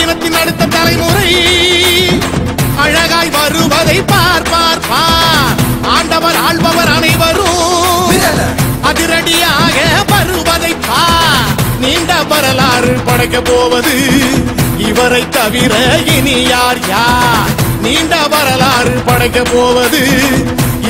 இனத்தின் அடுத்த தலைமுறை அழகாய் வருவதை பார் பார் பார். ஆண்டவர் ஆள்பவர் அனைவரும் அதிரடியாக வருவதை பார். நீண்ட வரலாறு படைக்க போவது இவரை தவிர இனி யார் யார்? நீண்ட வரலாறு படைக்க போவது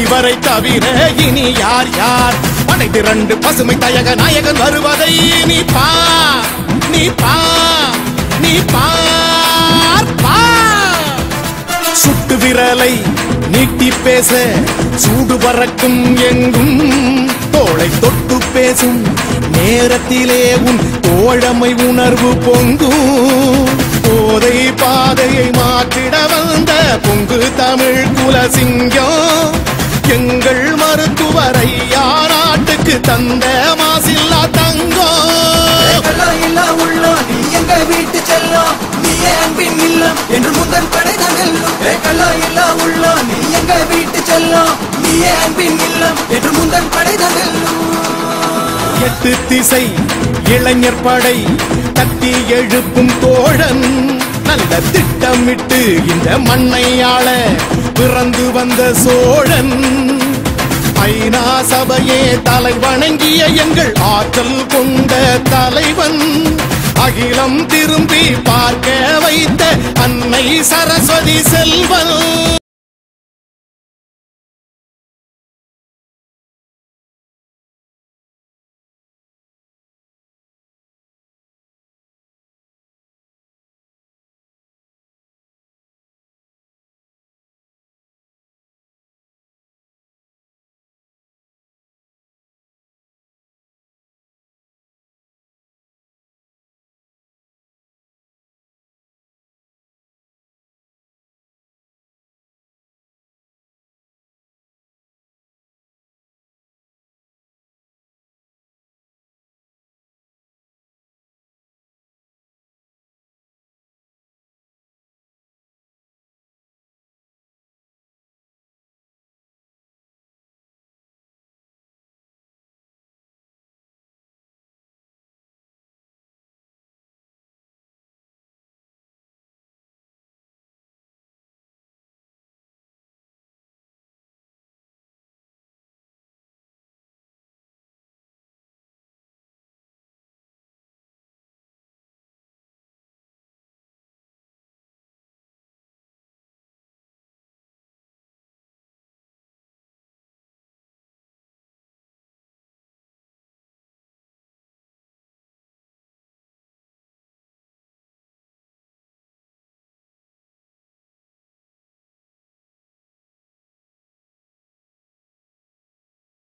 இவரை தவிர இனி யார் யார்? படை திரண்டு பசுமை தயக நாயகன் வருவதை நீ பார், நீ பார், நீ பார் பார். சுட்டு விரலை நீட்டி பேச சூடு பறக்கும் எங்கும் தோளை தொட்டு பேசும் நேரத்திலே உன் தோழமை உணர்வு பொங்கும். போதை பாதையை மாற்றிட வந்த பொங்கு தமிழ் குலசிங்கம் எங்கள் மருத்துவரை நாட்டுக்கு தந்த மாசில்லா தங்கம். எங்க வீட்டு செல்லம் நீயே அன்பின் இல்லம் என்று முதல் படைதான் வெல்லும். நீ எங்க வீட்டு செல்லம் நீயே அன்பின் இல்லம் என்று முதல் படைதான் வெல்லும். எட்டு திசை இளைஞர் படை தட்டி எழுப்பும் தோழன் நல்ல திட்டமிட்டு இந்த மண்ணை ஆள பிறந்து வந்த சோழன். ஐநா சபையே தலை வணங்கிய எங்கள் ஆற்றல் கொண்ட தலைவன். அகிலம் திரும்பி பார்க்க வைத்த அன்னை சரஸ்வதி செல்வன்.